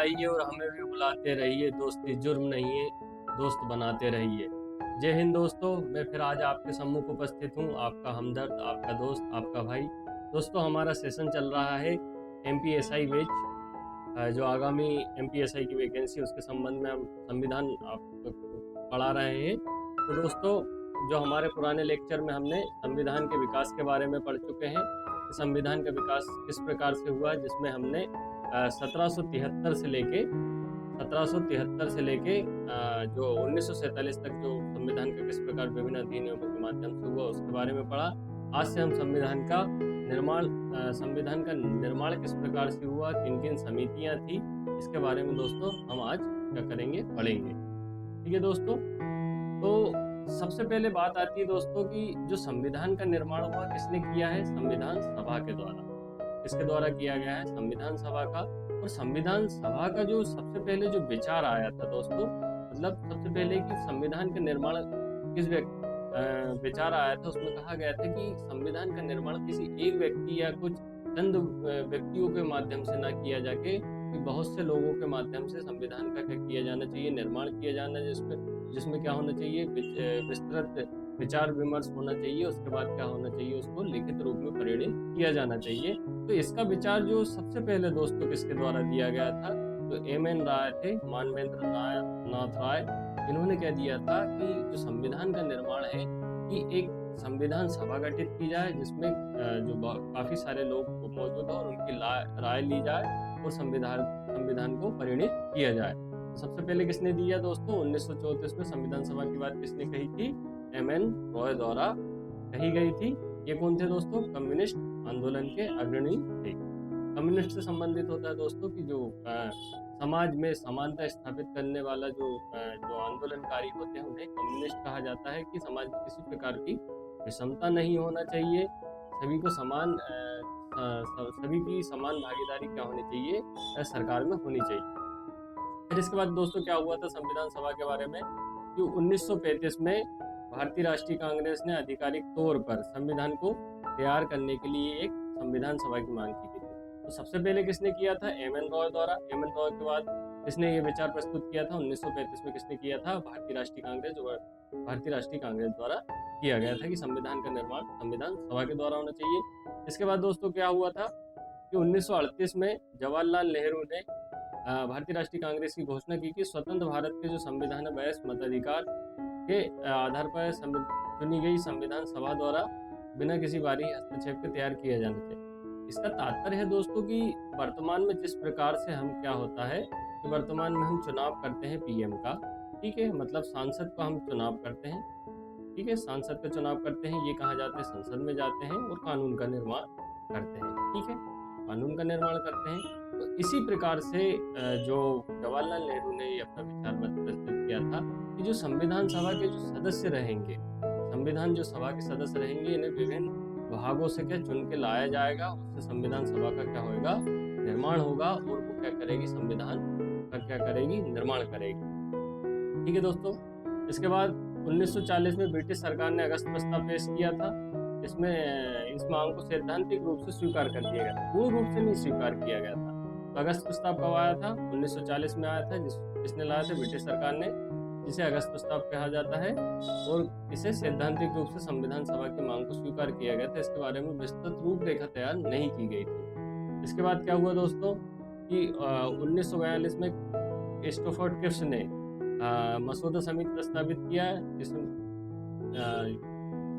आइए और हमें भी बुलाते रहिए, दोस्ती जुर्म नहीं है, दोस्त बनाते रहिए। जय हिंद दोस्तों, मैं फिर आज आपके सम्मुख उपस्थित हूँ, आपका हमदर्द, आपका दोस्त, आपका भाई। दोस्तों, हमारा सेशन चल रहा है एमपीएसआई बैच। जो आगामी एमपीएसआई की वैकेंसी उसके संबंध में हम संविधान आपको पढ़ा रहे हैं। तो दोस्तों, जो हमारे पुराने लेक्चर में हमने संविधान के विकास के बारे में पढ़ चुके हैं, संविधान का विकास किस प्रकार से हुआ, जिसमें हमने 1773 से लेके जो 1947 तक जो संविधान का किस प्रकार विभिन्न अधिनियमों के माध्यम से हुआ उसके बारे में पढ़ा। आज से हम संविधान का निर्माण किस प्रकार से हुआ, किन किन समितियां थी, इसके बारे में दोस्तों हम आज क्या करेंगे, पढ़ेंगे। ठीक है दोस्तों, तो सबसे पहले बात आती है दोस्तों कि जो संविधान का निर्माण हुआ किसने किया है? संविधान सभा के द्वारा। किसके द्वारा किया गया है? संविधान सभा का। और संविधान सभा का जो सबसे पहले जो विचार आया था दोस्तों, मतलब सबसे पहले कि संविधान का निर्माण किस विचार आया था, उसमें कहा गया था कि संविधान का निर्माण किसी एक व्यक्ति या कुछ चंद व्यक्तियों के माध्यम से ना किया जाके बहुत से लोगों के माध्यम से संविधान का क्या किया जाना चाहिए, निर्माण किया जाना, जिसमें क्या होना चाहिए, विस्तृत विचार विमर्श होना चाहिए। उसके बाद क्या होना चाहिए, उसको लिखित रूप में परिणित किया जाना चाहिए। तो इसका विचार जो सबसे पहले दोस्तों किसके द्वारा दिया गया था, तो एम.एन. राय थे, मानवेंद्र नाथ राय। इन्होंने क्या दिया था कि जो संविधान का निर्माण है कि एक संविधान सभा गठित की जाए, जिसमें जो काफी सारे लोग मौजूद हो और उनकी राय ली जाए और संविधान को परिणित किया जाए। सबसे पहले किसने दिया दोस्तों? 1934 में संविधान सभा की बात किसने कही थी? एम.एन. रॉय द्वारा कही गई थी। ये कौन थे दोस्तों? कम्युनिस्ट आंदोलन के अग्रणी थे। कम्युनिस्ट से संबंधित होता है दोस्तों कि जो समाज में समानता स्थापित करने वाला जो आंदोलनकारी होते हैं उन्हें कम्युनिस्ट कहा जाता है। कि समाज में किसी प्रकार की विषमता नहीं होना चाहिए, सभी को सभी की समान भागीदारी क्या होनी चाहिए, सरकार में होनी चाहिए। फिर इसके बाद दोस्तों क्या हुआ था संविधान सभा के बारे में, कि 1935 में भारतीय राष्ट्रीय कांग्रेस ने आधिकारिक तौर पर संविधान को तैयार करने के लिए एक संविधान सभा की मांग की थी। तो सबसे पहले किसने किया था? एम.एन. रॉय द्वारा। एम.एन. रॉय के बाद किसने ये विचार प्रस्तुत किया था? 1935 में किसने किया था? भारतीय राष्ट्रीय कांग्रेस। जो भारतीय राष्ट्रीय कांग्रेस द्वारा किया गया था कि संविधान का निर्माण संविधान सभा के द्वारा होना चाहिए। इसके बाद दोस्तों क्या हुआ था कि 1938 में जवाहरलाल नेहरू ने भारतीय राष्ट्रीय कांग्रेस की घोषणा की कि स्वतंत्र भारत के जो संविधान है वह मताधिकार के आधार पर चुनी गई संविधान सभा द्वारा बिना किसी बाहरी हस्तक्षेप के तैयार किया जाना चाहिए। इसका तात्पर्य है दोस्तों कि वर्तमान में जिस प्रकार से हम क्या होता है कि वर्तमान में हम चुनाव करते हैं पीएम का, ठीक है, मतलब सांसद का हम चुनाव करते हैं, ठीक है, सांसद का चुनाव करते हैं, ये कहा जाता है संसद में जाते हैं और कानून का निर्माण करते हैं, ठीक है, कानून का निर्माण करते हैं। तो इसी प्रकार से जो जवाहरलाल नेहरू ने अपना विचार प्रस्तुत किया था कि जो संविधान सभा के जो सदस्य रहेंगे, संविधान जो सभा के सदस्य रहेंगे, इन्हें विभिन्न भागों से क्या चुन के लाया जाएगा, उससे संविधान सभा का क्या होगा, निर्माण होगा और वो क्या करेगी, संविधान का क्या करेगी, निर्माण करेगी। ठीक है दोस्तों, इसके बाद 1940 में ब्रिटिश सरकार ने अगस्त प्रस्ताव पेश किया था। इसमें इस मांग को सैद्धांतिक रूप से स्वीकार कर दिया गया, पूर्ण रूप से नहीं स्वीकार किया गया था। तो अगस्त प्रस्ताव कब आया था? 1940 में आया था। जिसने लाया था? ब्रिटिश सरकार ने, जिसे अगस्त प्रस्ताव कहा जाता है, और इसे सैद्धांतिक रूप से संविधान सभा की मांग को स्वीकार किया गया था। इसके बारे में विस्तृत रूपरेखा तैयार नहीं की गई थी। इसके बाद क्या हुआ दोस्तों कि 1942 में क्रिस्टोफर क्रिप्स ने मसौदा समिति प्रस्तावित किया है, जिसमें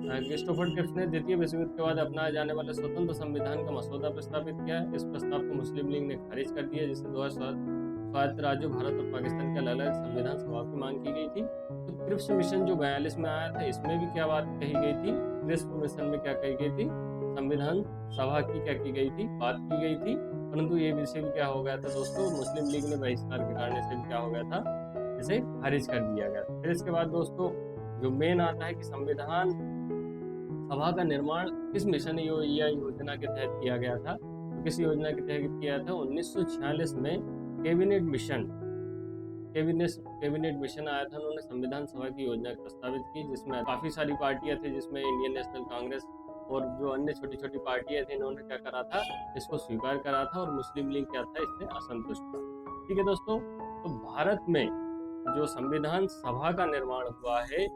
क्रिस्टोफर क्रिप्स ने द्वितीय विश्व युद्ध के बाद अपनाए जाने वाले स्वतंत्र संविधान का मसौदा प्रस्तावित किया है। इस प्रस्ताव को मुस्लिम लीग ने खारिज कर दिया, जिससे 2 स्वायत्त राज्यों भारत और पाकिस्तान के अलग अलग संविधान सभा की मांग की गई थी। तो क्रिप्स मिशन जो 42 में आया था, इसमें भी क्या बात कही गई थी? क्रिप्स मिशन में क्या कही गई थी? संविधान सभा की क्या की गई थी? बात की गई थी। परंतु ये विषय भी क्या हो गया था दोस्तों, मुस्लिम लीग ने बहिष्कार के कारण से भी क्या हो गया था, इसे खारिज कर दिया गया। फिर इसके बाद दोस्तों जो मेन आता है कि संविधान सभा का निर्माण किस मिशन या योजना के तहत किया गया था। तो किस योजना के तहत किया था? 1946 में कैबिनेट मिशन आया था। उन्होंने संविधान सभा की योजना प्रस्तावित की, जिसमें काफी सारी पार्टियां थी, जिसमें इंडियन नेशनल कांग्रेस और जो अन्य छोटी छोटी पार्टियां थी, इन्होंने क्या करा था, इसको स्वीकार करा था, और मुस्लिम लीग क्या था, इससे असंतुष्ट था। ठीक है दोस्तों, तो भारत में जो संविधान सभा का निर्माण हुआ है,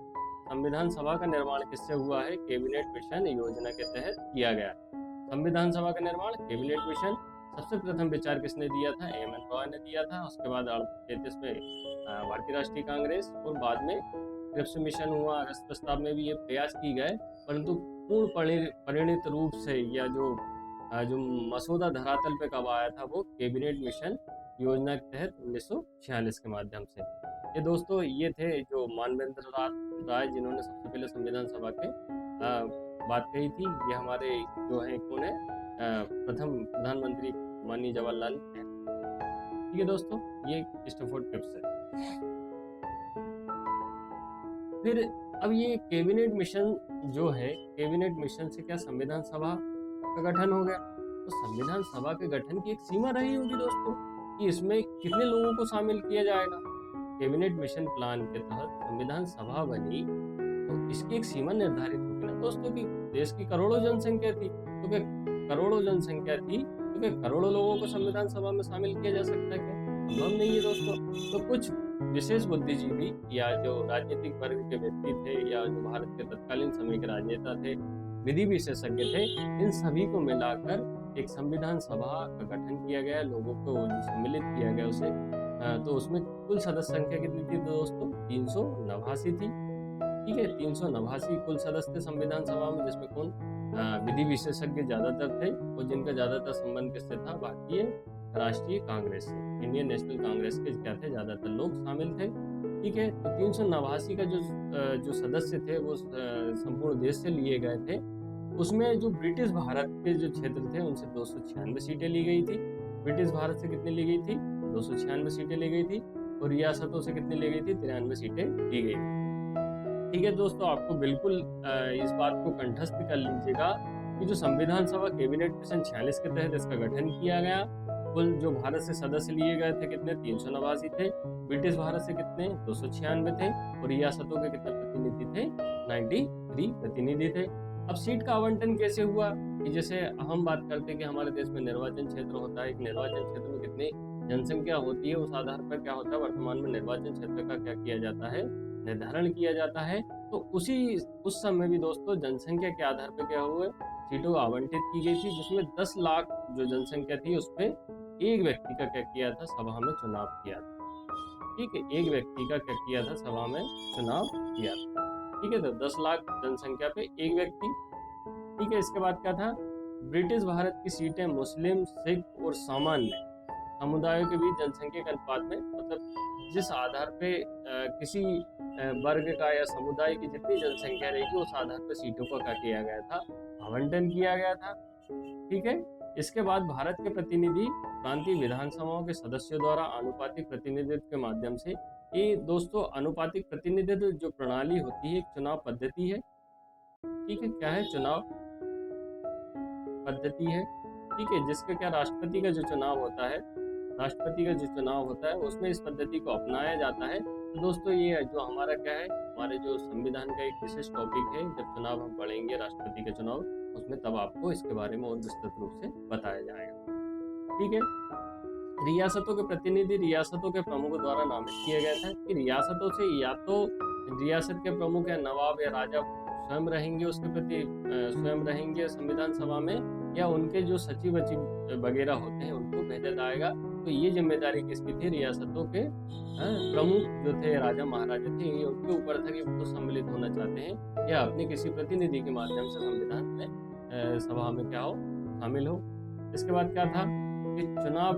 संविधान सभा का निर्माण किससे हुआ है? कैबिनेट मिशन योजना के तहत किया गया। संविधान सभा का निर्माण कैबिनेट मिशन, सबसे प्रथम विचार किसने दिया था? एम.एन. रॉय ने दिया था। उसके बाद 1933 में भारतीय राष्ट्रीय कांग्रेस, और बाद में क्रिप्स मिशन हुआ। अगस्त प्रस्ताव में भी ये प्रयास की गए, परंतु पूर्ण परिणित रूप से या जो मसौदा धरातल पे कब आया था, वो कैबिनेट मिशन योजना के तहत 1946 के माध्यम से। ये दोस्तों ये थे जो मानवेंद्र राय, जिन्होंने सबसे पहले संविधान सभा के बात कही थी। ये हमारे जो है कौन है, प्रथम प्रधानमंत्री माननीय जवाहरलाल नेहरू। ठीक है दोस्तों, ये स्टैनफोर्ड क्रिप्स है। फिर अब ये कैबिनेट मिशन जो है, कैबिनेट मिशन से क्या संविधान सभा का गठन हो गया? तो संविधान सभा के गठन की एक सीमा रही होगी दोस्तों कि इसमें कितने लोगों को शामिल किया जाएगा। कैबिनेट मिशन प्लान के तहत संविधान सभा बनी, तो इसकी एक सीमा निर्धारित होगी ना दोस्तों कि देश की करोड़ों जनसंख्या थी, तो क्या करोड़ों जनसंख्या थी तो क्या करोड़ों लोगों को संविधान सभा में शामिल किया जा सकता है? क्या संभव नहीं है दोस्तों। तो कुछ विशेष बुद्धिजीवी या जो राजनीतिक वर्ग के व्यक्ति थे, या जो भारत के तत्कालीन समय के राजनेता थे, विधि विशेषज्ञ थे, इन सभी को मिलाकर एक संविधान सभा का गठन किया गया, लोगों को जो सम्मिलित किया गया उसे। तो उसमें कुल सदस्य संख्या कितनी थी दोस्तों? 389 थी। ठीक है, 389 कुल सदस्य थे संविधान सभा में, जिसमें कौन? विधि विशेषज्ञ ज्यादातर थे, और जिनका ज्यादातर संबंध किससे था? भारतीय राष्ट्रीय कांग्रेस से, इंडियन नेशनल कांग्रेस के क्या थे? ज्यादातर लोग शामिल थे। ठीक है, तो 389 का जो सदस्य थे वो संपूर्ण देश से लिए गए थे। उसमें जो ब्रिटिश भारत के जो क्षेत्र थे उनसे 296 सीटें ली गई थी। ब्रिटिश भारत से कितनी ली गई थी? 296 सीटें ली गई थी। और रियासतों से कितनी ली गई थी? 93 सीटें ली गई थी। ठीक है दोस्तों, आपको बिल्कुल इस बात को कंठस्थ कर लीजिएगा कि जो संविधान सभा कैबिनेट मिशन 46 के तहत इसका गठन किया गया। कुल जो भारत से सदस्य लिए गए थे कितने? 389 थे। ब्रिटिश भारत से कितने? 296 थे। और रियासतों के कितने प्रतिनिधि थे? 93 प्रतिनिधि थे। अब सीट का आवंटन कैसे हुआ कि जैसे हम बात करते हैं कि हमारे देश में निर्वाचन क्षेत्र होता है, एक निर्वाचन क्षेत्र में कितनी जनसंख्या होती है, उस आधार पर क्या होता है, वर्तमान में निर्वाचन क्षेत्र का क्या किया जाता है? निर्धारण किया जाता है। तो उस समय भी दोस्तों जनसंख्या के आधार पर क्या हुआ? सीटों आवंटित की गई थी, जिसमें 10 लाख जो जनसंख्या थी उस पर एक व्यक्ति का क्या किया था? सभा में चुनाव किया था। ठीक है, एक व्यक्ति का क्या किया था? सभा में चुनाव किया था। ठीक है, तो 10 लाख जनसंख्या पे एक व्यक्ति। ठीक है, इसके बाद क्या था? ब्रिटिश भारत की सीटें मुस्लिम, सिख और सामान्य समुदायों के बीच जनसंख्या के अनुपात में, मतलब जिस आधार पे किसी वर्ग का या समुदाय की जितनी जनसंख्या रहेगी उस आधार पर सीटों का क्या किया गया था? आवंटन किया गया था। ठीक है, इसके बाद भारत के प्रतिनिधि प्रांतीय विधानसभाओं के सदस्यों द्वारा आनुपातिक प्रतिनिधित्व के माध्यम से, ये दोस्तों अनुपातिक प्रतिनिधित्व जो प्रणाली होती है, एक चुनाव पद्धति है। ठीक है, क्या है? चुनाव पद्धति है। ठीक है, जिसका क्या राष्ट्रपति का जो चुनाव होता है, राष्ट्रपति का जो चुनाव होता है उसमें इस पद्धति को अपनाया जाता है। तो दोस्तों ये जो हमारा क्या है, हमारे जो संविधान का एक विशेष टॉपिक है, जब चुनाव हम पढ़ेंगे राष्ट्रपति के चुनाव, उसमें तब आपको इसके बारे में और विस्तृत रूप से बताया जाएगा। ठीक है, रियासतों के प्रतिनिधि रियासतों के प्रमुख द्वारा नामित किए गए थे कि रियासतों से या तो रियासत के प्रमुख या नवाब या राजा स्वयं रहेंगे, उसके प्रति स्वयं रहेंगे संविधान सभा में, या उनके जो सचिव वगैरह होते हैं उनको भेजा जाएगा। तो ये जिम्मेदारी किसकी थी? रियासतों के प्रमुख जो थे, राजा महाराजा थे, ये उनके ऊपर था कि वो सम्मिलित होना चाहते हैं या अपने किसी प्रतिनिधि के माध्यम से संविधान में सभा में क्या हो? शामिल हो। इसके बाद क्या था कि चुनाव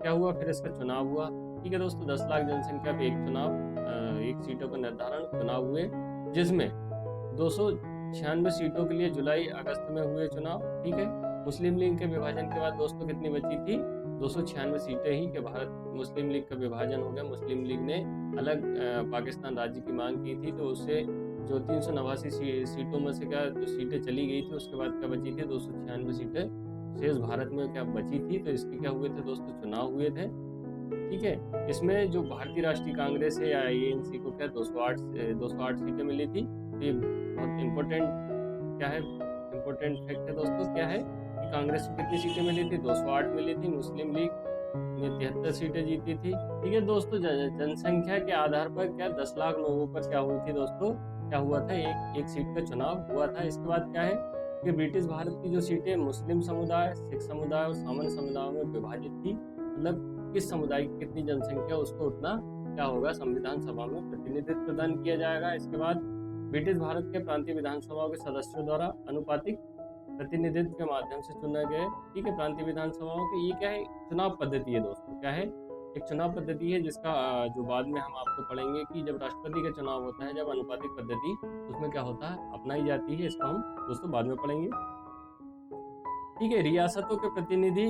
क्या हुआ? फिर इसका चुनाव हुआ। ठीक है दोस्तों, 10 लाख जनसंख्या पे एक चुनाव, एक सीटों का निर्धारण चुनाव हुए, जिसमें 296 सीटों के लिए जुलाई अगस्त में हुए चुनाव। ठीक है, मुस्लिम लीग के विभाजन के बाद दोस्तों कितनी बची थी? 296 सीटें ही के भारत मुस्लिम लीग का विभाजन हो गया। मुस्लिम लीग ने अलग पाकिस्तान राज्य की मांग की थी, तो उससे जो 389 सीटों में से क्या जो सीटें चली गई थी, उसके बाद क्या बची थी? 296 सीटें शेष भारत में क्या बची थी। तो इसके क्या हुए थे दोस्तों? चुनाव हुए थे। ठीक है, इसमें जो भारतीय राष्ट्रीय कांग्रेस है या ANC को क्या 208 सीटें मिली थी। तो ये बहुत इम्पोर्टेंट क्या है, इम्पोर्टेंट फैक्ट है दोस्तों, क्या है कि कांग्रेस को कितनी सीटें मिली थी? 208 मिली थी। मुस्लिम लीग ने 73 सीटें जीती थी। ठीक है दोस्तों, जनसंख्या के आधार पर क्या 10 लाख लोगों पर क्या हुई थी दोस्तों, क्या हुआ था, एक सीट का चुनाव हुआ था। इसके बाद क्या है कि ब्रिटिश भारत की जो सीटें मुस्लिम समुदाय, सिख समुदाय और सामान्य समुदायों में विभाजित थी। मतलब किस समुदाय की कितनी जनसंख्या, उसको उतना क्या होगा, संविधान सभा में प्रतिनिधित्व प्रदान किया जाएगा। इसके बाद ब्रिटिश भारत के प्रांतीय विधानसभाओं के सदस्यों द्वारा अनुपातिक प्रतिनिधित्व के माध्यम से चुने गए। ठीक है, प्रांतीय विधानसभाओं के, ये क्या है, चुनाव पद्धति है दोस्तों, क्या है, एक चुनाव पद्धति है जिसका जो बाद में हम आपको पढ़ेंगे कि जब राष्ट्रपति का चुनाव होता है, जब अनुपातिक पद्धति उसमें क्या होता है, अपनाई जाती है। इसको हम दोस्तों बाद में पढ़ेंगे। ठीक है, रियासतों के प्रतिनिधि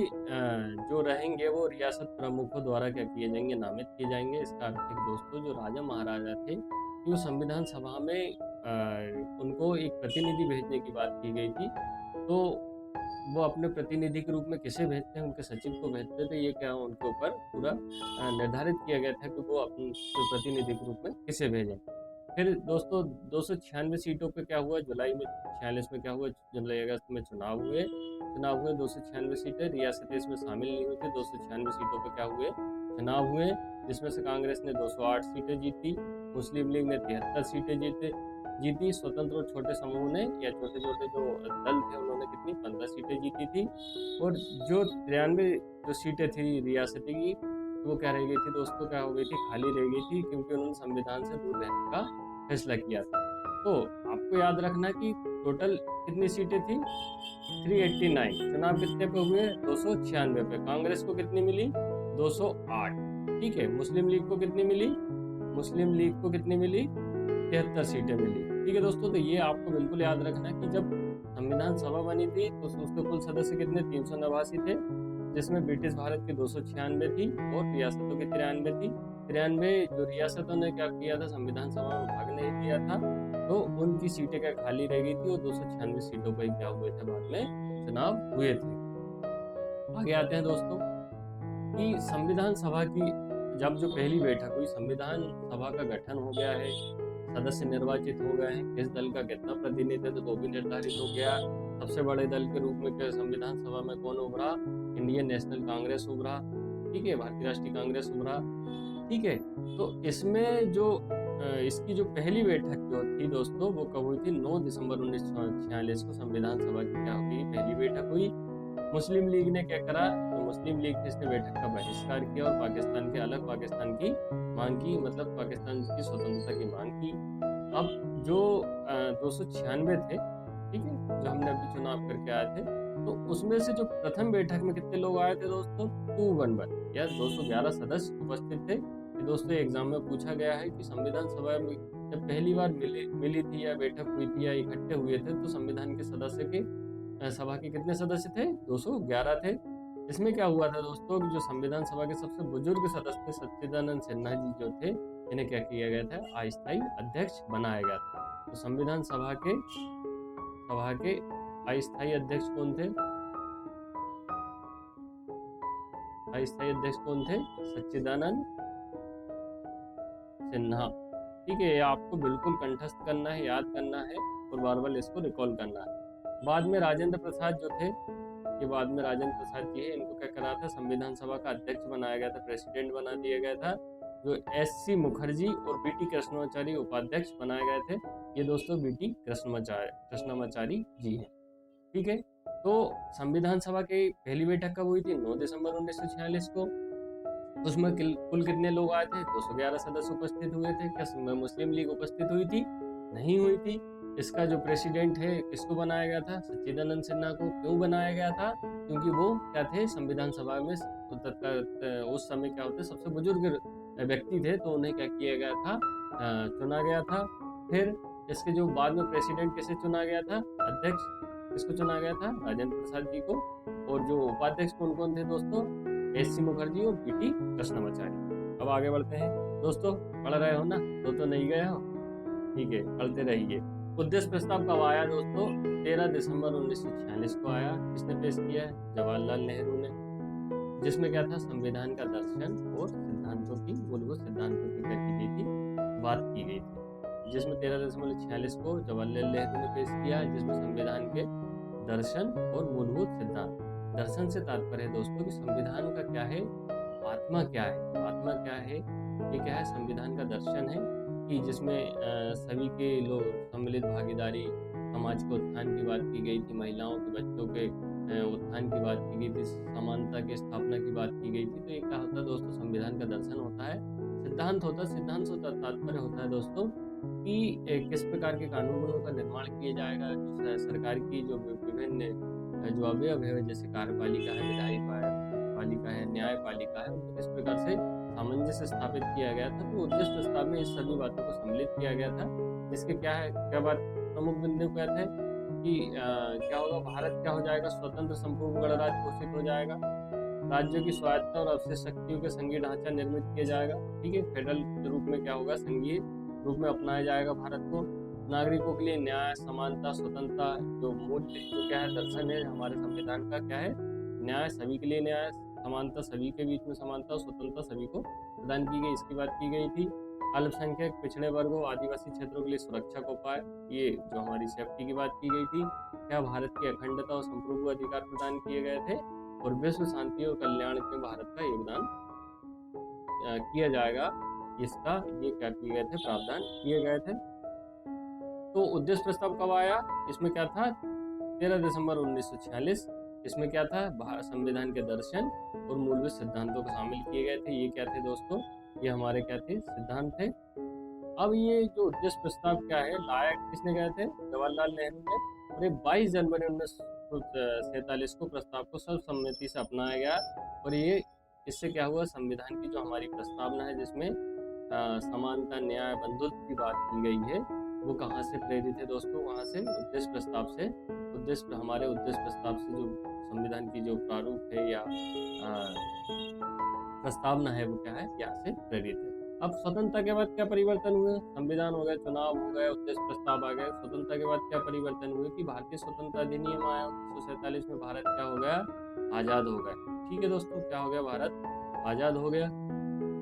जो रहेंगे वो रियासत प्रमुखों द्वारा क्या किए जाएंगे, नामित किए जाएंगे। इसका अर्थ है दोस्तों, जो राजा महाराजा थे कि वो संविधान सभा में उनको एक प्रतिनिधि भेजने की बात की गई थी, तो वो अपने प्रतिनिधि के रूप में किसे भेजते हैं, उनके सचिव को भेजते थे। ये क्या उनके ऊपर पूरा निर्धारित किया गया था कि वो अपने प्रतिनिधि के रूप में किसे भेजें। फिर दोस्तों 296 सीटों पे क्या हुआ, जुलाई में 46 में क्या हुआ, जुलाई अगस्त में चुनाव हुए 296 सीटें, रियासतें इसमें शामिल नहीं हुई थी। 296 सीटों पे क्या हुए, चुनाव हुए, जिसमें से कांग्रेस ने 208 सीटें जीती, मुस्लिम लीग ने 73 सीटें जीती, स्वतंत्र और छोटे समूह ने या छोटे छोटे जो दल थे उन्होंने कितनी 15 सीटें जीती थी। और जो 93 जो सीटें थी रियासती की, वो क्या रह गई थी दोस्तों, क्या हो गई थी, खाली रह गई थी, क्योंकि उन्होंने संविधान से दूर रहने का फैसला किया था। तो आपको याद रखना कि टोटल कितनी सीटें थी, 389। चुनाव कितने पे हुए, 296 पे। कांग्रेस को कितनी मिली, 208। ठीक है, मुस्लिम लीग को कितनी मिली, 73 सीटें मिली। ठीक है दोस्तों, तो ये आपको बिल्कुल याद रखना कि जब संविधान सभा बनी थी तो उसके कुल सदस्य कितने, 389 थे, जिसमें ब्रिटिश भारत की 296 थी और रियासतों की 93 थी। 93 जो रियासतों ने क्या किया था, संविधान सभा में भाग नहीं लिया था, तो उनकी सीटें क्या खाली रह गई थी और 296 सीटों पर क्या हुए थे, बाद में चुनाव हुए थे। आगे आते हैं दोस्तों कि संविधान सभा की जब जो पहली बैठक हुई, संविधान सभा का गठन हो गया है, सदस्य निर्वाचित हो गए हैं, किस दल का कितना प्रतिनिधित्व तो भी निर्धारित हो गया। सबसे बड़े दल के रूप में संविधान सभा में कौन उभरा, इंडियन नेशनल कांग्रेस उभरा। ठीक है, भारतीय राष्ट्रीय कांग्रेस उभरा। ठीक है, तो इसमें जो इसकी जो पहली बैठक जो थी दोस्तों, वो कब हुई थी, 9 दिसंबर 1946 को संविधान सभा की क्या हुई, पहली बैठक हुई। मुस्लिम लीग ने क्या करा, तो मुस्लिम लीग ने इस बैठक का बहिष्कार किया और पाकिस्तान के अलग पाकिस्तान की मांग की, मतलब पाकिस्तान की स्वतंत्रता की मांग की। अब जो 296 थे, ठीक है, जो हमने अभी चुनाव करके आए थे, तो उसमें से जो प्रथम बैठक में कितने लोग आए थे दोस्तों, 211 या 211 सदस्य उपस्थित थे। दोस्तों एग्जाम में पूछा गया है कि संविधान सभा में जब पहली बार मिली थी या बैठक हुई थी या इकट्ठे हुए थे, तो संविधान के सदस्य के सभा के कितने सदस्य थे, 211 थे। इसमें क्या हुआ था दोस्तों, जो संविधान सभा के सबसे बुजुर्ग सदस्य सच्चिदानंद सिन्हा जी जो थे, इन्हें क्या किया गया था, अस्थायी अध्यक्ष बनाया गया था। तो संविधान सभा के अस्थायी अध्यक्ष कौन थे, अस्थायी अध्यक्ष कौन थे, सच्चिदानंद सिन्हा। ठीक है, ये आपको बिल्कुल कंठस्थ करना है, याद करना है और बार बार इसको रिकॉल करना है। बाद में राजेंद्र प्रसाद जो थे, ये बाद में राजेंद्र प्रसाद जी है, इनको क्या करा था, संविधान सभा का अध्यक्ष बनाया गया था, प्रेसिडेंट बना दिया गया था। जो एस.सी. मुखर्जी और बी.टी. कृष्णमाचारी उपाध्यक्ष बनाए गए थे। ये दोस्तों बी.टी. कृष्णमाचारी जी हैं। ठीक है, तो संविधान सभा की पहली बैठक कब हुई थी, 9 दिसंबर 1946 को। उसमें कुल कितने लोग आए थे, 211 सदस्य उपस्थित हुए थे। क्या मुस्लिम लीग उपस्थित हुई थी, नहीं हुई थी। इसका जो प्रेसिडेंट है, किसको बनाया गया था, सच्चिदानंद सिन्हा को। क्यों बनाया गया था, क्योंकि वो क्या थे, संविधान सभा में उस समय क्या होते सबसे बुजुर्ग व्यक्ति थे, तो उन्हें क्या किया गया था, चुना गया था। फिर इसके जो बाद में प्रेसिडेंट किसे चुना गया था, अध्यक्ष किसको चुना गया था, राजेंद्र प्रसाद जी को। और जो उपाध्यक्ष कौन कौन थे दोस्तों, एस.सी. मुखर्जी और बी.टी. कृष्णमाचारी। अब आगे बढ़ते हैं दोस्तों, पढ़ रहे हो ना, तो नहीं गए हो, ठीक है, पढ़ते रहिए। उद्देश्य प्रस्ताव कब आया दोस्तों, 13 दिसंबर 1946 को आया। किसने पेश किया है, जवाहरलाल नेहरू ने। जिसमें क्या था, संविधान का दर्शन और सिद्धांतों की, मूलभूत सिद्धांतों की क्या की गई थी, बात की गई थी। जिसमें 13 दिसंबर 1946 को जवाहरलाल नेहरू ने पेश किया, जिसमें संविधान के दर्शन और मूलभूत सिद्धांत। दर्शन से तात्पर्य है दोस्तों कि संविधान का क्या है, आत्मा क्या है? आत्मा क्या है? ये क्या है? संविधान का दर्शन है कि जिसमें सभी के लोग सम्मिलित भागीदारी, समाज के उत्थान की बात की गई थी, महिलाओं के, बच्चों के उत्थान की बात की गई थी, समानता की स्थापना की बात की गई थी। तो ये क्या होता है दोस्तों? संविधान का दर्शन होता है, सिद्धांत होता है। सिद्धांत से तात्पर्य होता है दोस्तों कि किस प्रकार के कानूनों का निर्माण किया जाएगा, सरकार की जो विभिन्न जो अवयव है, जैसे कार्यपालिका है, विधायी पालिका है, न्यायपालिका है, उनको किस प्रकार से सामंजस्य स्थापित किया गया था। तो उद्देश्य प्रस्ताव में इस सभी बातों को सम्मिलित किया गया था, जिसके क्या बात प्रमुख बिंदु क्या थे कि क्या होगा? भारत क्या हो जाएगा? स्वतंत्र संपूर्ण गणराज्य घोषित हो जाएगा, राज्यों की स्वायत्तता और अवशेष शक्तियों के संघीय ढांचा निर्मित किया जाएगा। ठीक है, फेडरल रूप में क्या होगा? संघीय रूप में अपनाया जाएगा भारत को। नागरिकों के लिए न्याय, समानता, स्वतंत्रता, जो मूल्य, जो क्या है दर्शन है हमारे संविधान का, क्या है? न्याय, सभी के लिए न्याय, समानता, सभी के बीच में समानता और स्वतंत्रता सभी को प्रदान की गई, इसकी बात की गई थी। अल्पसंख्यक, पिछड़े वर्गों, आदिवासी क्षेत्रों के लिए सुरक्षा को पाए, ये जो हमारी सेफ्टी की बात की गई थी। क्या भारत की अखंडता और संप्रभु अधिकार प्रदान किए गए थे, और विश्व शांति और कल्याण में भारत का योगदान किया जाएगा, इसका ये क्या किए गए थे? प्रावधान किए गए थे। तो उद्देश्य प्रस्ताव कब आया? इसमें क्या था? 13 दिसंबर 1946। इसमें क्या था? संविधान के दर्शन और मूलभूत सिद्धांतों को शामिल किए गए थे। ये क्या थे दोस्तों? ये हमारे क्या थे? सिद्धांत थे। अब ये जो उद्देश्य प्रस्ताव क्या है, लाया किसने गए थे? जवाहरलाल नेहरू ने। और ये 22 जनवरी 1947 को प्रस्ताव को सर्वसम्मति से अपनाया गया। और ये इससे क्या हुआ? संविधान की जो हमारी प्रस्तावना है, जिसमें समानता, न्याय, बंधुत्व की बात की गई है, वो कहाँ से प्रेरित है दोस्तों? वहाँ से उद्देश्य प्रस्ताव से। हमारे उद्देश्य प्रस्ताव से जो संविधान की जो प्रारूप है या प्रस्तावना है, वो क्या है? यहाँ से प्रेरित है। अब स्वतंत्रता के बाद क्या परिवर्तन हुए? संविधान हो गया, चुनाव हो गए, उद्देश्य प्रस्ताव आ गए। स्वतंत्रता के बाद क्या परिवर्तन हुए कि भारतीय स्वतंत्रता अधिनियम आया 1947 में। भारत क्या हो गया? आजाद हो गया। ठीक है दोस्तों, क्या हो गया? भारत आजाद हो गया।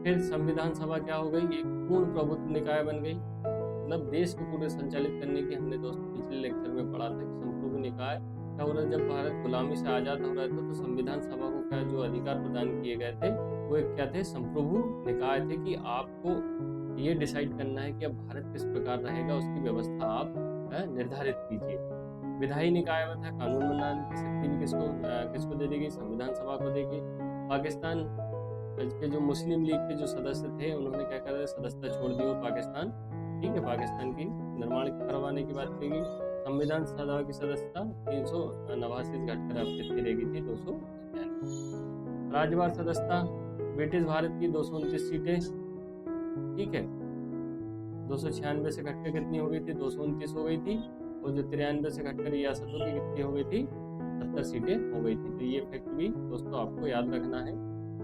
फिर संविधान सभा क्या हो गई? एक पूर्ण प्रभुत्व निकाय बन गई। मतलब देश को पूरे संचालित करने की, हमने दोस्तों पिछले लेक्चर में पढ़ा था कि संप्रभु निकाय क्या हो रहा है? जब भारत गुलामी से आजाद हो रहा था, तो संविधान सभा को क्या जो अधिकार प्रदान किए गए थे, वो एक क्या थे? संप्रभु निकाय थे कि आपको ये डिसाइड करना है कि अब भारत किस प्रकार रहेगा, उसकी व्यवस्था आप निर्धारित कीजिए। विधायी निकाय में था, कानून बनाने की शक्ति भी किसको दे दी गई? संविधान सभा को देगी। पाकिस्तान के जो मुस्लिम लीग के जो सदस्य थे, उन्होंने क्या करा? सदस्यता छोड़ दी वो पाकिस्तान। ठीक है, पाकिस्तान की निर्माण करवाने की बात की गई। संविधान सभा की सदस्यता 389 घटकर अब कितनी रह गई थी? 200। राज्यवार सदस्यता ब्रिटिश भारत की 229 सीटें, ठीक है, 296 से घटकर कितनी हो गई थी? 229 हो गई थी। और जो 93 से घटकर रियासतों की कितनी हो गई थी? 70 सीटें हो गई थी। तो ये फैक्ट भी दोस्तों आपको याद रखना है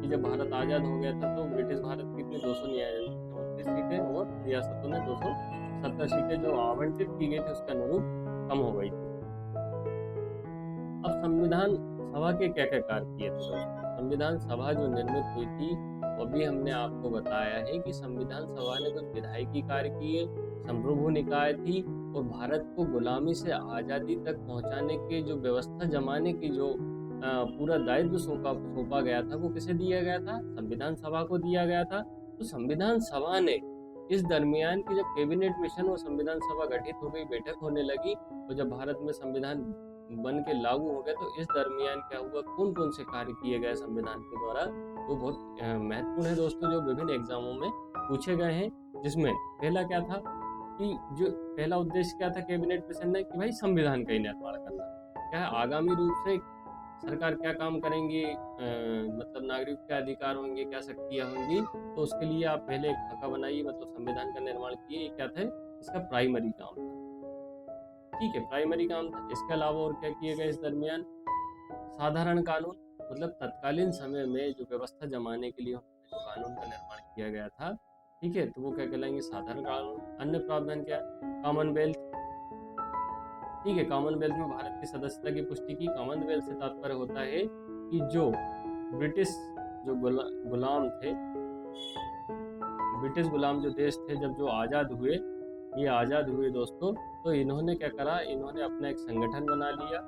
कि जब भारत आज़ाद हो गया था, तो ब्रिटिश भारत की कितनी 229 सीटें और रियासतों ने 270 सीटें जो आवंटित की गई थी, उसके अनुरूप कम हो गई थी। अब संविधान सभा के क्या क्या कार्य किए थे दोस्तों? संविधान सभा जो निर्मित हुई थी, वो भी हमने आपको बताया है कि संविधान सभा ने कुछ विधायी कार्य किए, संप्रभु निकाय थी, और भारत को गुलामी से आज़ादी तक पहुंचाने के जो व्यवस्था जमाने की जो पूरा दायित्व सौंपा गया था, वो किसे दिया गया था? संविधान सभा को दिया गया था। तो संविधान सभा ने इस दरमियान की जब कैबिनेट मिशन और संविधान सभा गठित हो गई, बैठक होने लगी, और जब भारत में संविधान बन के लागू हो गया, तो इस दरमियान क्या हुआ? कौन कौन से कार्य किए गए संविधान के द्वारा, वो बहुत महत्वपूर्ण है दोस्तों, जो विभिन्न एग्जामों में पूछे गए हैं। जिसमें पहला क्या था कि जो पहला उद्देश्य क्या था कैबिनेट मिशन ने, कि भाई संविधान का ही निर्माण करना। क्या है? आगामी रूप से सरकार क्या काम करेंगी, मतलब नागरिक क्या अधिकार होंगे, क्या शक्तियाँ होंगी, तो उसके लिए आप पहले एक खाका बनाइए, मतलब संविधान का निर्माण किए। क्या था? इसका प्राइमरी काम था। ठीक है, प्राइमरी काम था। इसके अलावा और क्या किए गए इस दरमियान? साधारण कानून, मतलब तत्कालीन समय में जो व्यवस्था जमाने के लिए जो कानून का निर्माण किया गया था, ठीक है, तो वो क्या कहलाएंगे? साधारण कानून। अन्य प्रावधान क्या? कॉमनवेल्थ। ठीक है, कॉमनवेल्थ में भारत की सदस्यता की पुष्टि की। कॉमनवेल्थ से तात्पर्य होता है कि जो ब्रिटिश जो गुलाम थे, ब्रिटिश गुलाम जो देश थे, जब जो आज़ाद हुए, ये आज़ाद हुए दोस्तों, तो इन्होंने क्या करा? इन्होंने अपना एक संगठन बना लिया,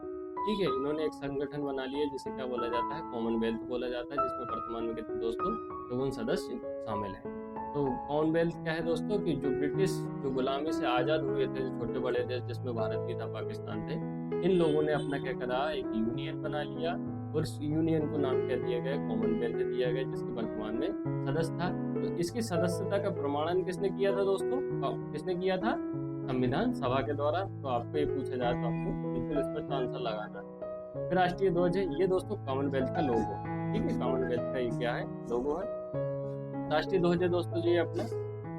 ठीक है, इन्होंने एक संगठन बना लिया जिसे क्या बोला जाता है, कॉमनवेल्थ बोला जाता है, जिसमें वर्तमान में कितने दोस्तों 54 सदस्य शामिल हैं। तो कॉमनवेल्थ क्या है दोस्तों कि जो ब्रिटिश जो गुलामी से आज़ाद हुए थे, जो छोटे बड़े देश जिसमें भारत भी था, पाकिस्तान थे, इन लोगों ने अपना क्या करा, एक यूनियन बना लिया और इस यूनियन को नाम क्या दिया गया, कॉमनवेल्थ दिया गया, जिसके वर्तमान में सदस्य था। तो इसकी सदस्यता का प्रमाणन किसने किया था दोस्तों, किसने किया था, संविधान सभा के द्वारा। तो आपको ये पूछा जाए तो आपको बिल्कुल स्पष्ट आंसर लगाना है। फिर राष्ट्रीय ध्वज है, ये दोस्तों कॉमनवेल्थ का लोगो, ठीक है, कॉमनवेल्थ का ये क्या है, लोगो है। राष्ट्रीय ध्वज है दोस्तों जी अपना,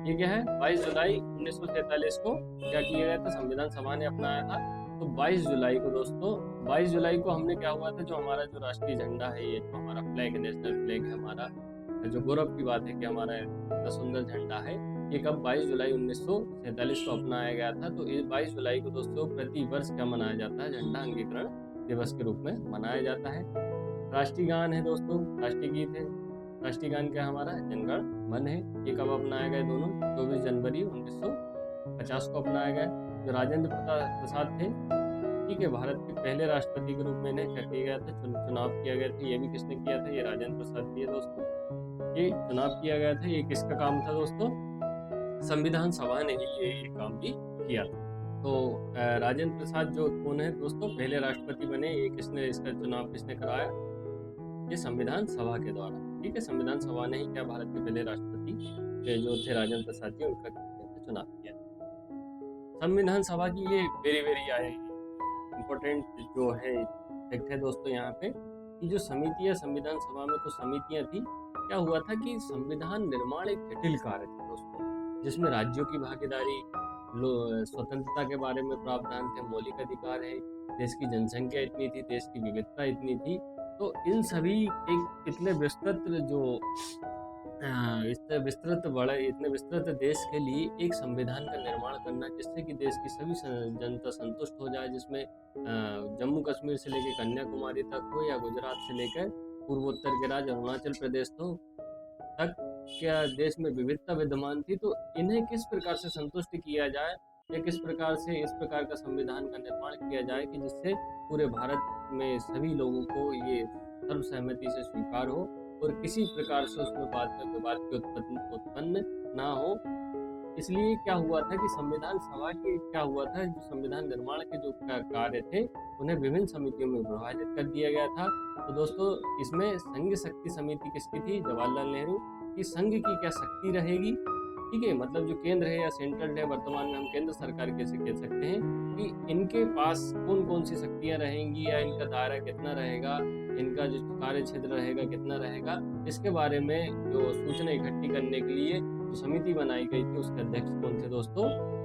ये क्या है, 22 जुलाई 1947 को क्या किया गया था, संविधान सभा ने अपनाया था। तो 22 जुलाई को दोस्तों, 22 जुलाई को हमने क्या हुआ था, जो हमारा जो राष्ट्रीय झंडा है, ये जो हमारा फ्लैग, नेशनल फ्लैग है हमारा, जो गौरव की बात है कि हमारा इतना सुंदर झंडा है, ये कब 22 जुलाई 1947 को अपनाया गया था। तो 22 जुलाई को दोस्तों प्रति वर्ष क्या मनाया जाता है, झंडा अंगीकरण दिवस के रूप में मनाया जाता है। राष्ट्रीय गान है दोस्तों, राष्ट्रीय गीत है, राष्ट्रीय गान क्या हमारा, जनगण मन है, ये कब अपनाया गया, दोनों 24 जनवरी 1950 को अपनाया गया। जो राजेंद्र प्रसाद थे, ठीक है, भारत के पहले राष्ट्रपति के रूप में इन्हें क्या किया गया था, चुनाव किया गया था। ये भी किसने किया था, ये राजेंद्र प्रसाद जी दोस्तों, ये चुनाव किया गया था। ये किसका काम था दोस्तों, संविधान सभा ने ही ये काम भी किया था। तो राजेंद्र प्रसाद जो कौन है दोस्तों, पहले राष्ट्रपति बने, ये किसने, इसका चुनाव किसने कराया, ये संविधान सभा के द्वारा, ठीक है, संविधान सभा ने ही क्या भारत के पहले राष्ट्रपति जो थे राजेंद्र प्रसाद जी, उनका चुनाव किया। संविधान सभा की ये वेरी इम्पोर्टेंट जो है फैक्ट है दोस्तों यहाँ पे, कि जो समितियाँ संविधान सभा में कुछ समितियाँ थी, क्या हुआ था कि संविधान निर्माण एक जटिल कार्य था दोस्तों, जिसमें राज्यों की भागीदारी, स्वतंत्रता के बारे में प्रावधान थे, मौलिक अधिकार है, देश की जनसंख्या इतनी थी, देश की विविधता इतनी थी। तो इन सभी एक इतने विस्तृत जो इतने विस्तृत देश के लिए एक संविधान का निर्माण करना, जिससे कि देश की सभी जनता संतुष्ट हो जाए, जिसमें जम्मू कश्मीर से लेकर कन्याकुमारी तक हो, या गुजरात से लेकर पूर्वोत्तर के राज्य अरुणाचल प्रदेश तक क्या देश में विविधता विद्यमान थी। तो इन्हें किस प्रकार से संतुष्ट किया जाए, या किस प्रकार से इस प्रकार का संविधान का निर्माण किया जाए कि जिससे पूरे भारत में सभी लोगों को ये सर्वसहमति से स्वीकार हो और किसी प्रकार से उसमें बाद में विवाद की उत्पन्न ना हो। इसलिए क्या हुआ था कि संविधान सभा के क्या हुआ था, जो संविधान निर्माण के जो कार्य थे, उन्हें विभिन्न समितियों में विभाजित कर दिया गया था। तो दोस्तों इसमें संघ शक्ति समिति किसकी थी, जवाहरलाल नेहरू की। संघ की क्या शक्ति रहेगी, ठीक है, मतलब जो केंद्र है या सेंट्रल है, वर्तमान में हम केंद्र सरकार कैसे कह सकते हैं, कि इनके पास कौन कौन सी शक्तियां रहेंगी, या इनका दायरा कितना रहेगा, इनका जो कार्य क्षेत्र रहेगा कितना रहेगा, इसके बारे में जो सूचना इकट्ठी करने के लिए जो समिति बनाई गई थी, उसके अध्यक्ष कौन थे दोस्तों,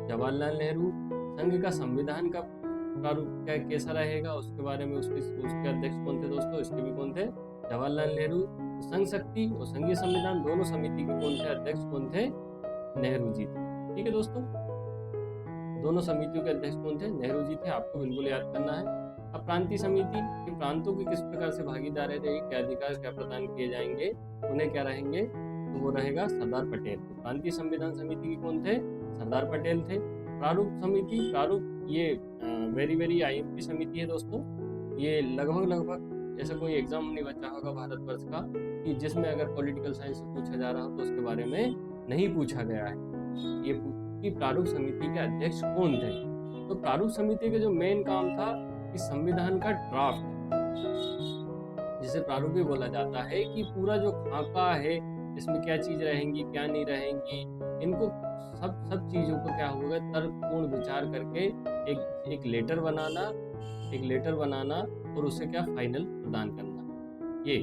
जवाहरलाल नेहरू। संघ का संविधान का प्रारूप कैसा रहेगा, उसके बारे में उसके अध्यक्ष कौन थे दोस्तों, इसके भी कौन थे, जवाहरलाल नेहरू। संघ शक्ति और संघीय संविधान दोनों समिति के कौन थे, अध्यक्ष कौन थे, नेहरू जी थे, ठीक है दोस्तों, दोनों समितियों के अध्यक्ष कौन थे, नेहरू जी थे, आपको बिल्कुल याद करना है। अब प्रांतीय समिति के प्रांतों की किस प्रकार से भागीदारी रहेगी, क्या अधिकार क्या प्रदान किए जाएंगे, उन्हें क्या रहेंगे, तो वो रहेगा सरदार पटेल। प्रांतीय संविधान समिति के कौन थे, सरदार पटेल थे। प्रारूप समिति, प्रारूप ये वेरी आईएमपी समिति है दोस्तों, ये लगभग ऐसा कोई एग्जाम नहीं बचा होगा भारतवर्ष का कि जिसमें अगर पॉलिटिकल साइंस से पूछा जा रहा हो तो उसके बारे में नहीं पूछा गया है। ये कि प्रारूप समिति के अध्यक्ष कौन थे। तो प्रारूप समिति का जो मेन काम था कि संविधान का ड्राफ्ट, जिसे प्रारूप भी बोला जाता है, कि पूरा जो खाका है, इसमें क्या चीज रहेंगी क्या नहीं रहेंगी, इनको सब चीजों को क्या होगा, तर्कपूर्ण विचार करके एक लेटर बनाना और उसे क्या फाइनल प्रदान करना। ये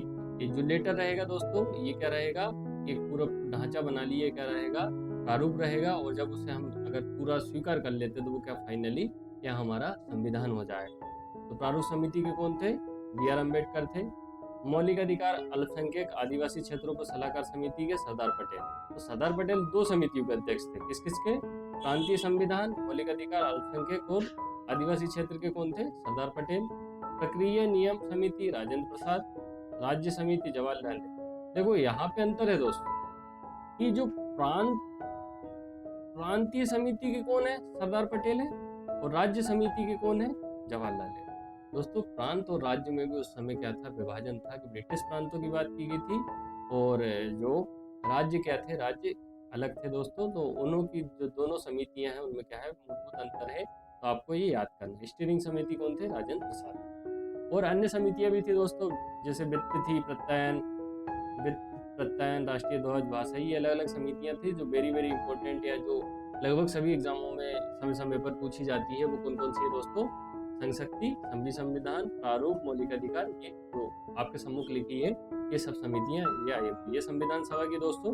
जो लेटर रहेगा दोस्तों, ये क्या रहेगा, एक पूरा ढांचा बना लिए क्या रहेगा, प्रारूप रहेगा, और जब उसे हम अगर पूरा स्वीकार कर लेते तो वो क्या फाइनली क्या हमारा संविधान हो जाएगा। तो प्रारूप समिति के कौन थे, बी.आर. अम्बेडकर थे। मौलिक अधिकार अल्पसंख्यक आदिवासी क्षेत्रों पर सलाहकार समिति के सरदार पटेल। तो सरदार पटेल दो समितियों के अध्यक्ष थे, किसके, प्रांतीय संविधान, मौलिक अधिकार अल्पसंख्यक और आदिवासी क्षेत्र के कौन थे, सरदार पटेल। प्रक्रिया नियम समिति राजेंद्र प्रसाद, राज्य समिति जवाहरलाल नेहरू। देखो यहाँ पे अंतर है दोस्तों, कि जो प्रांतीय समिति के कौन है, सरदार पटेल है, और राज्य समिति के कौन है, जवाहरलाल नेहरू। दोस्तों प्रांत और राज्य में भी उस समय क्या था, विभाजन था कि ब्रिटिश प्रांतों की बात की गई थी और जो राज्य क्या थे, राज्य अलग थे दोस्तों। तो उन्हों की जो दोनों समितियां हैं उनमें क्या है, मूलभूत अंतर है, तो आपको ये याद करना है। स्टीयरिंग समिति कौन थे, राजेंद्र प्रसाद। और अन्य समितियां भी थी दोस्तों, जैसे वित्त थी, प्रत्ययन, राष्ट्रीय ध्वज, भाषा, ये अलग अलग समितियां थी जो वेरी वेरी इंपॉर्टेंट, या जो लगभग सभी एग्जामों में समय समय पर पूछी जाती है। वो कौन कौन सी है दोस्तों, संशक्ति, संघीय संविधान, प्रारूप, मौलिक अधिकार, ये जो आपके सम्मुख लिखी है ये सब समितियां ये आई थी। ये संविधान सभा की दोस्तों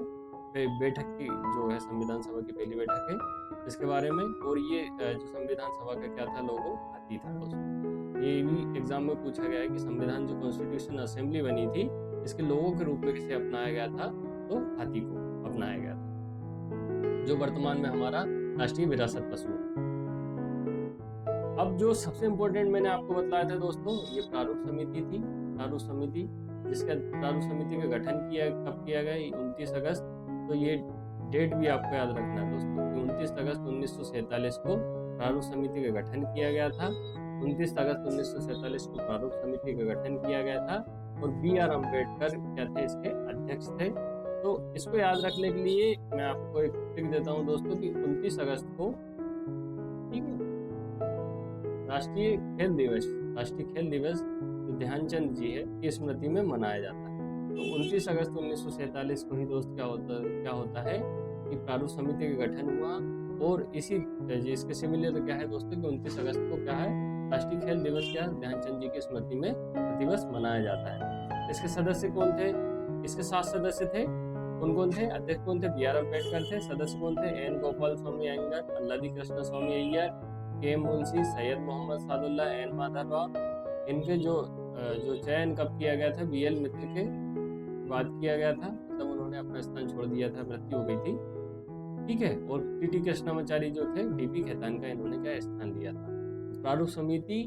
बैठक की जो है, संविधान सभा की पहली बैठक है इसके बारे में। और ये जो संविधान सभा का क्या था, लोगो हाथी था दोस्तों। ये भी एग्जाम में पूछा गया है कि संविधान जो कॉन्स्टिट्यूशन असेंबली बनी थी, इसके लोगों के रूप में किसे अपनाया गया था, तो हाथी को अपनाया गया था, जो वर्तमान में हमारा राष्ट्रीय विरासत पशु है। अब जो सबसे इम्पोर्टेंट मैंने आपको बताया था दोस्तों, ये प्रारूप समिति थी। प्रारूप समिति, जिसका प्रारूप समिति का गठन कब किया गया, 29 अगस्त। तो ये डेट भी आपको याद रखना है दोस्तों, 29 अगस्त 1947 को प्रारूप समिति का गठन किया गया था। 29 अगस्त 1947 को प्रारूप समिति का गठन किया गया था और B.R. अम्बेडकर क्या थे, इसके अध्यक्ष थे। तो इसको याद रखने के लिए मैं आपको एक ट्रिक देता हूँ दोस्तों कि 29 अगस्त को, ठीक है, राष्ट्रीय खेल दिवस जो ध्यानचंद जी है की स्मृति में मनाया जाता है। तो 29 अगस्त 1947 को ही दोस्त क्या होता है कि प्रारूप समिति का गठन हुआ। और इसके सिमिलर क्या है दोस्तों कि 29 अगस्त को क्या है, राष्ट्रीय खेल दिवस, क्या ध्यानचंद जी की स्मृति में दिवस मनाया जाता है। इसके सदस्य कौन थे, इसके 7 सदस्य थे। कौन थे, अध्यक्ष कौन थे, B.R. अम्बेडकर थे। सदस्य कौन थे, N. गोपाल स्वामी अयंगर, अल्लादी कृष्ण स्वामी अय्यर, K. मुंशी, सैयद मोहम्मद सादुल्ला, N. माधवराव। इनके जो चयन कब किया गया था, B.L. मित्र के बाद किया गया था, मतलब उन्होंने अपना स्थान छोड़ दिया था, मृत्यु हो गई थी, ठीक है। और T.T. कृष्णामाचारी जो थे, D.P. खेतान का इन्होंने क्या स्थान लिया था। प्रारूप समिति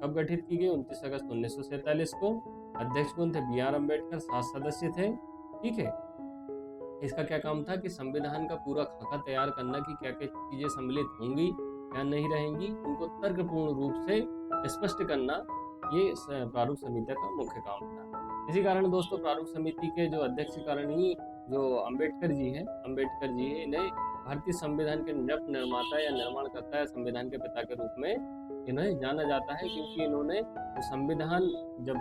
कब गठित की गई, 29 अगस्त 1947 को। अध्यक्ष कौन थे, B.R. अम्बेडकर, 7 सदस्य थे, ठीक है। इसका क्या काम था कि संविधान का पूरा खाका तैयार करना कि क्या क्या चीजें सम्मिलित होंगी, क्या नहीं रहेंगी, उनको तर्कपूर्ण रूप से स्पष्ट करना, ये प्रारूप समिति का मुख्य काम था। इसी कारण दोस्तों प्रारूप समिति के जो अध्यक्ष कारण ही जो अम्बेडकर जी हैं, इन्हें भारतीय संविधान के निर्माता या निर्माणकर्ता या संविधान के पिता के रूप में इन्हें जाना जाता है, क्योंकि इन्होंने संविधान जब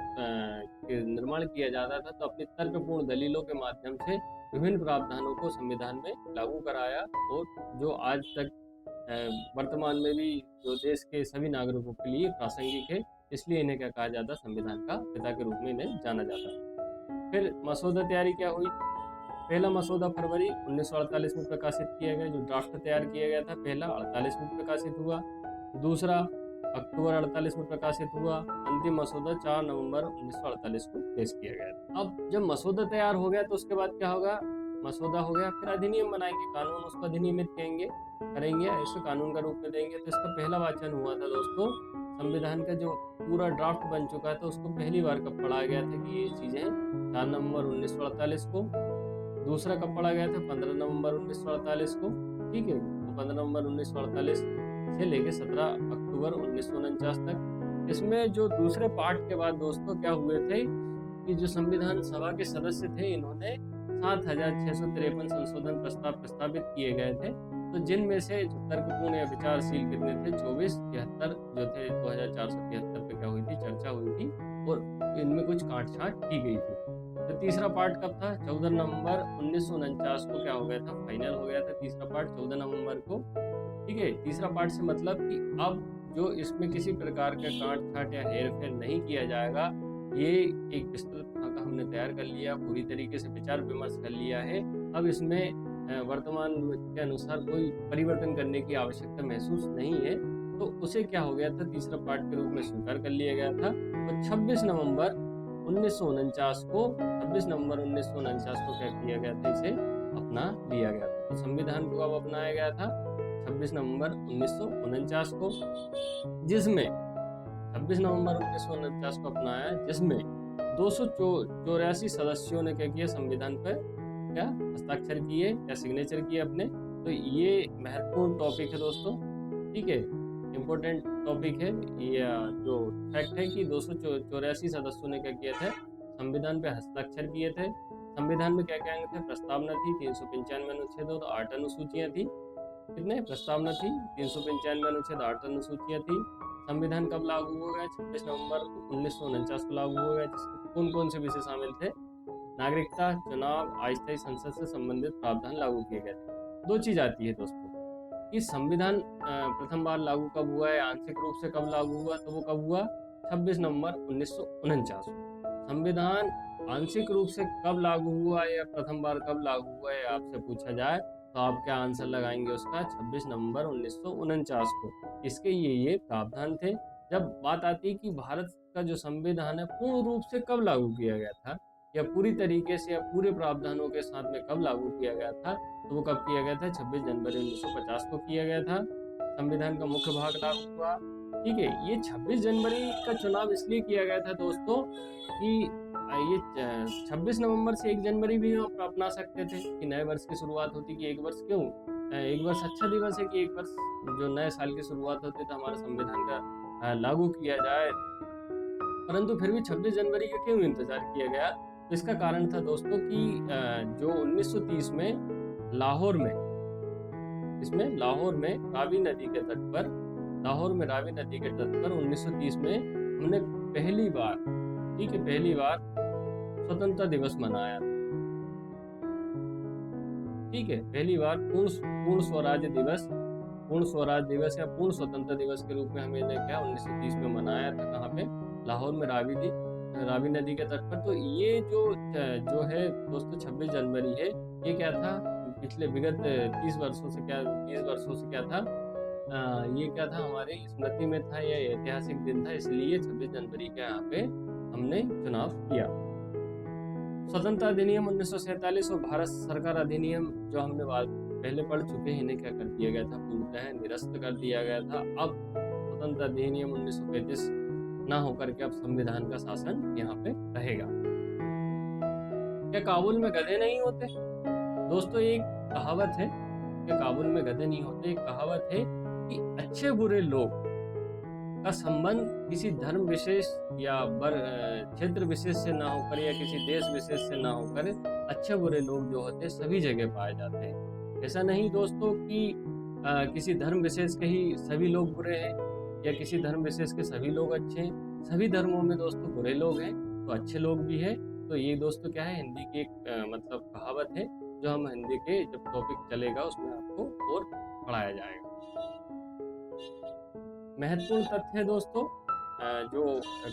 निर्माण किया जाता था तो अपनी तर्कपूर्ण दलीलों के माध्यम से विभिन्न प्रावधानों को संविधान में लागू कराया, और जो आज तक वर्तमान में भी जो देश के सभी नागरिकों के लिए प्रासंगिक है, इसलिए इन्हें क्या कहा जाता है, संविधान का पिता के रूप में इन्हें जाना जाता है। फिर मसौदा तैयारी क्या हुई, पहला मसौदा फरवरी 1948 में प्रकाशित किया गया, जो ड्राफ्ट तैयार किया गया था पहला 48 में प्रकाशित हुआ। दूसरा अक्टूबर 48 में प्रकाशित हुआ। अंतिम मसौदा 4 नवंबर 1948 को पेश किया गया। अब जब मसौदा तैयार हो गया तो उसके बाद क्या होगा, मसौदा हो गया, फिर अधिनियम बनाएंगे, कानून उसको अधिनियमित करेंगे, इसको कानून का रूप में देंगे। तो इसका पहला वाचन हुआ था दोस्तों, संविधान का जो पूरा ड्राफ्ट बन चुका था उसको पहली बार कब पढ़ा गया था कि ये चीजें 4 नवंबर 1948 को। दूसरा कब पढ़ा गया था, 15 नवंबर 1948 को, ठीक है। 15 नवंबर 1948 से लेके 17 अक्टूबर 1949 तक। इसमें जो दूसरे पार्ट के बाद दोस्तों क्या हुए थे कि जो संविधान सभा के सदस्य थे, इन्होंने 7653 संशोधन प्रस्ताव प्रस्तावित किए गए थे। तो जिनमें से तर्कपूर्ण या विचारशील कितने थे, 24, 73 जो थे, 2473 पे क्या हुई थी, चर्चा हुई थी, और इनमें कुछ काट छाट की गई थी। तो तीसरा पार्ट कब था, 14 नवंबर 1949 को क्या हो गया था, फाइनल हो गया था तीसरा पार्ट 14 नवंबर को, ठीक है। तीसरा पार्ट से मतलब कि अब जो इसमें किसी प्रकार का काट छाट या हेर फेर नहीं किया जाएगा, ये एक विस्तृत खाका हमने तैयार कर लिया, पूरी तरीके से विचार विमर्श कर लिया है। अब इसमें वर्तमान के अनुसार कोई परिवर्तन करने की आवश्यकता महसूस नहीं है, तो उसे क्या हो गया था, तीसरा पार्ट के रूप में स्वीकार कर लिया गया था। तो 26 नवंबर 1949 को क्या किया गया था, इसे अपना लिया गया था। तो संविधान को अब अपनाया गया था 26 नवंबर 1949 को, जिसमें 26 नवंबर 1949 को अपनाया, जिसमें 284 सदस्यों ने क्या किया, संविधान पर क्या हस्ताक्षर किए या सिग्नेचर किए अपने। तो ये महत्वपूर्ण टॉपिक है दोस्तों, ठीक है। इम्पोर्टेंट टॉपिक है। ये जो फैक्ट है कि 284 सदस्यों ने क्या किया था, संविधान पे हस्ताक्षर किए थे। संविधान में क्या क्या अंग थे, प्रस्तावना थी, 395 अनुच्छेद और 8 अनुसूचियाँ थी। कितने प्रस्तावना थी, 395 अनुच्छेद, 8 अनुसूचियाँ थी। संविधान कब लागू हो गया, 26 नवंबर 1949 को लागू हो गया। जिसमें कौन कौन से विषय शामिल थे, नागरिकता, चुनाव, अस्थायी संसद से संबंधित प्रावधान लागू किए गए थे। दो चीज आती है दोस्तों कि संविधान प्रथम बार लागू कब हुआ है, आंशिक रूप से कब लागू हुआ, तो वो कब हुआ, 26 नवंबर 1949 को। संविधान आंशिक रूप से कब लागू हुआ या प्रथम बार कब लागू हुआ है आपसे पूछा जाए तो आप क्या आंसर लगाएंगे उसका, 26 नवंबर 1949 को। इसके ये प्रावधान थे। जब बात आती है कि भारत का जो संविधान है पूर्ण रूप से कब लागू किया गया था या पूरी तरीके से या पूरे प्रावधानों के साथ में कब लागू किया गया था, तो वो कब किया गया था, 26 जनवरी 1950 को किया गया था। संविधान का मुख्य भाग लागू हुआ। ठीक है, ये 26 जनवरी का चुनाव इसलिए किया गया था दोस्तों कि ये 26 नवंबर से 1 जनवरी भी आप अपना सकते थे कि नए वर्ष की शुरुआत होती, कि एक वर्ष क्यों, एक वर्ष अच्छा दिवस है कि एक वर्ष जो नए साल की शुरुआत होती है तो हमारे संविधान का लागू किया जाए। परंतु फिर भी 26 जनवरी का क्यों इंतजार किया गया, तो इसका कारण था दोस्तों कि जो 1930 में लाहौर में, इसमें लाहौर में रावी नदी के तट पर, लाहौर में रावी नदी के तट पर 1930 में हमने पहली बार, ठीक है, पहली बार स्वतंत्रता दिवस मनाया। ठीक है, पहली बार पूर्ण स्वराज दिवस, पूर्ण स्वराज दिवस या पूर्ण स्वतंत्रता दिवस के रूप में हमें क्या 1930 में मनाया था। कहाँ पे, लाहौर में रावी नदी के तट पर। तो ये जो है दोस्तों 26 जनवरी है, ये क्या था, पिछले विगत 30 वर्षों से क्या, 20 वर्षों से क्या था, ये क्या था, हमारे स्मृति में था, या ऐतिहासिक दिन था, इसलिए 26 जनवरी के यहाँ पे हमने चुनाव किया। स्वतंत्रता अधिनियम 1947 और भारत सरकार अधिनियम जो हमने पहले पढ़ चुके हैं, इन्हें क्या कर दिया गया था, पूर्णतः निरस्त कर दिया गया था। अब स्वतंत्रता अधिनियम 1935 ना होकर के अब संविधान का शासन यहाँ पे रहेगा। क्या काबुल में गधे नहीं होते दोस्तों, एक कहावत है कि काबुल में गधे नहीं होते। एक कहावत है कि अच्छे बुरे लोग का संबंध किसी धर्म विशेष या क्षेत्र विशेष से ना होकर या किसी देश विशेष से ना होकर अच्छे बुरे लोग जो होते हैं सभी जगह पाए जाते हैं। ऐसा नहीं दोस्तों कि किसी धर्म विशेष के ही सभी लोग बुरे हैं या किसी धर्म विशेष के सभी लोग अच्छे हैं। सभी धर्मों में दोस्तों बुरे लोग हैं तो अच्छे लोग भी हैं। तो ये दोस्तों क्या है, हिंदी की एक मतलब कहावत है जो हम हिंदी के जब टॉपिक चलेगा उसमें आपको और पढ़ाया जाएगा। महत्वपूर्ण तथ्य है दोस्तों जो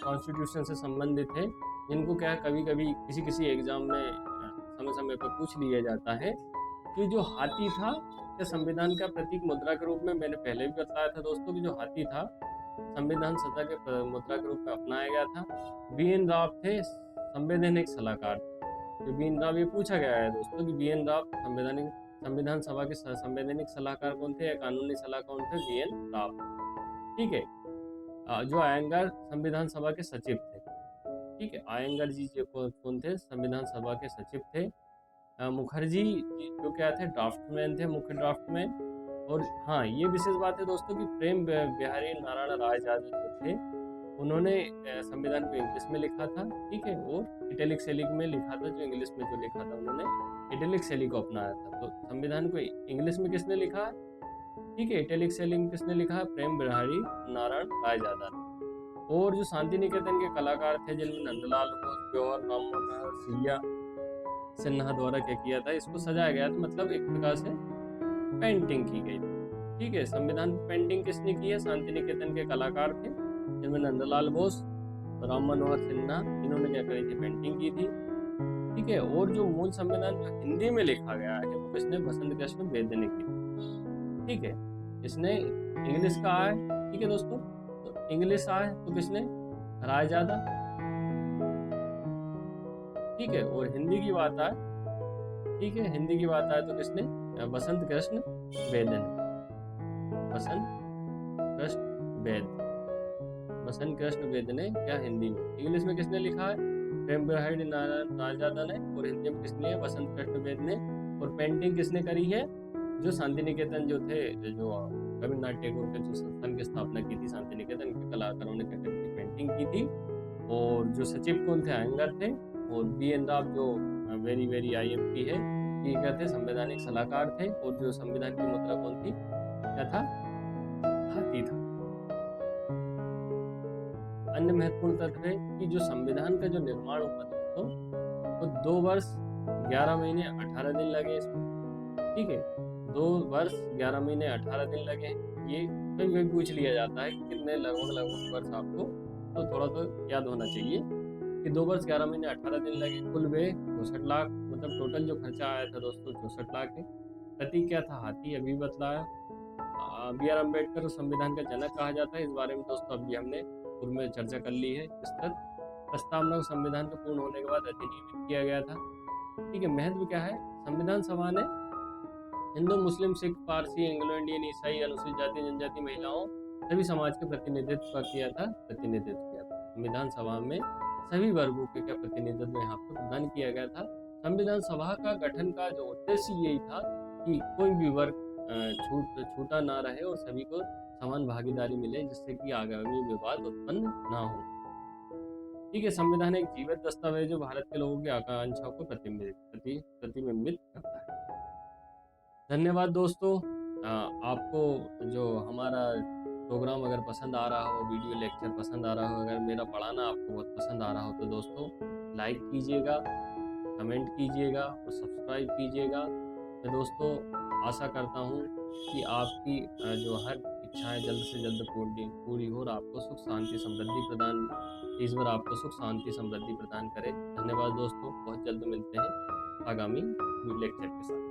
कॉन्स्टिट्यूशन से संबंधित है, जिनको क्या कभी कभी किसी एग्जाम में समय समय पर पूछ लिया जाता है कि जो हाथी था या संविधान का प्रतीक मुद्रा के रूप में, मैंने पहले भी बताया था दोस्तों कि जो हाथी था संविधान सत्ता के मुद्रा के रूप में अपनाया गया था। बी.एन. राव थे संवैधानिक सलाहकार। जो बी.एन. राव, ये पूछा गया है दोस्तों कि बी.एन. राव संविधान सभा के संवैधानिक सलाहकार कौन थे या कानूनी सलाहकार कौन थे, बी.एन. राव। ठीक है, जो आयंगर संविधान सभा के सचिव थे। ठीक है, आयंगर जी जो कौन थे, संविधान सभा के सचिव थे। मुखर्जी जी जो क्या थे, ड्राफ्टमैन थे, मुख्य ड्राफ्टमैन। और हाँ, ये विशेष बात है दोस्तों कि प्रेम बिहारी नारायण राय यादव जो थे उन्होंने संविधान को इंग्लिश में लिखा था। ठीक है, और इटैलिक शैली में लिखा था। जो इंग्लिश में जो लिखा था उन्होंने इटैलिक शैली को अपनाया था। तो संविधान को इंग्लिश में किसने लिखा, ठीक है, इटैलिक शैली में किसने लिखा, प्रेम बिहारी नारायण राय यादव। और जो शांति निकेतन के कलाकार थे जिनमें नंदलाल बोस, जवाहर राम मनोहर सिया सिन्हा द्वारा क्या किया था, इसको सजाया गया था, मतलब एक प्रकार से पेंटिंग की गई। ठीक है, संविधान पेंटिंग किसने की है, शांति निकेतन के कलाकार थे जिनमें नंदलाल बोस, राम मनोहर सिन्हा, इन्होंने क्या करी थी, पेंटिंग की थी। ठीक है, और जो मूल संविधान जो हिंदी में लिखा गया है वो किसने, बसंत कृष्ण बेदी ने की। ठीक है, इसने इंग्लिश का आया। ठीक है दोस्तों, तो इंग्लिश आया तो किसने, राय ज्यादा। ठीक है, और हिंदी की बात आए, ठीक है, हिंदी की बात आए तो किसने, बसंत कृष्ण बेदी ने, बसंत कृष्ण बेदी, बसंत कृष्ण बेदी ने क्या हिंदी में। इंग्लिश में किसने लिखा है, प्रेम बिहारी नारायण राय यादव ने, और हिंदी में किसने, बसंत कृष्ण बेदी ने। और पेंटिंग किसने करी है, जो शांति निकेतन जो थे, जो रविन्द्रनाथ टैगोर के जो संस्थान की स्थापना की थी शांति निकेतन के कलाकारों ने क्या करी थी, पेंटिंग की थी। और जो सचिव कौन थे, अयंगर थे। और बी.एन. राव जो वेरी वेरी IMP है, ये क्या थे, संवैधानिक सलाहकार थे। और जो संविधान की मुद्रा कौन थी, क्या था, हाथी था। अन्य महत्वपूर्ण तथ्य है कि जो संविधान का जो निर्माण हुआ दोस्तों, तो 2 वर्ष 11 महीने 18 दिन लगे इसमें, ठीक है। 2 वर्ष 11 महीने 18 दिन लगे। ये कभी कभी पूछ लिया जाता है कि कितने लगभग वर्ष आपको, तो थोड़ा तो याद होना चाहिए कि 2 वर्ष 11 महीने 18 दिन लगे। कुल व्यय 64 लाख, मतलब टोटल जो खर्चा आया था दोस्तों 64 लाख है। प्रतीक क्या था, हाथी, अभी बतलाया। B.R. अम्बेडकर संविधान का जनक कहा जाता है, इस बारे में दोस्तों अभी हमने पूर्व में चर्चा कर ली है। प्रस्तावना को संविधान के पूर्ण होने के बाद अधिनियमित किया गया था, ठीक है। महत्व क्या है, संविधान सभा ने हिंदू, मुस्लिम, सिख, पारसी, एंग्लो इंडियन, ईसाई, अनुसूचित जाति, जनजाति, महिलाओं, सभी समाज के प्रतिनिधित्व किया था। संविधान सभा में सभी वर्गों के क्या प्रतिनिधित्व यहाँ पर प्रदान किया गया था। संविधान सभा का गठन का जो उद्देश्य यही था कि कोई भी वर्ग छूटा ना रहे और सभी को समान भागीदारी मिले, जिससे कि आगामी विवाद उत्पन्न ना हो, ठीक है। संविधान एक जीवित दस्तावेज जो भारत के लोगों की आकांक्षाओं को प्रतिबिंबित करता है। धन्यवाद दोस्तों। आपको जो हमारा प्रोग्राम अगर पसंद आ रहा हो, वीडियो लेक्चर पसंद आ रहा हो, अगर मेरा पढ़ाना आपको बहुत पसंद आ रहा हो, तो दोस्तों लाइक कीजिएगा, कमेंट कीजिएगा और सब्सक्राइब कीजिएगा। मैं दोस्तों आशा करता हूँ कि आपकी जो हर इच्छाएं जल्द से जल्द पूरी हो और आपको सुख शांति समृद्धि प्रदान, ईश्वर आपको सुख शांति समृद्धि प्रदान करे। धन्यवाद दोस्तों, बहुत जल्द मिलते हैं आगामी लेक्चर के साथ।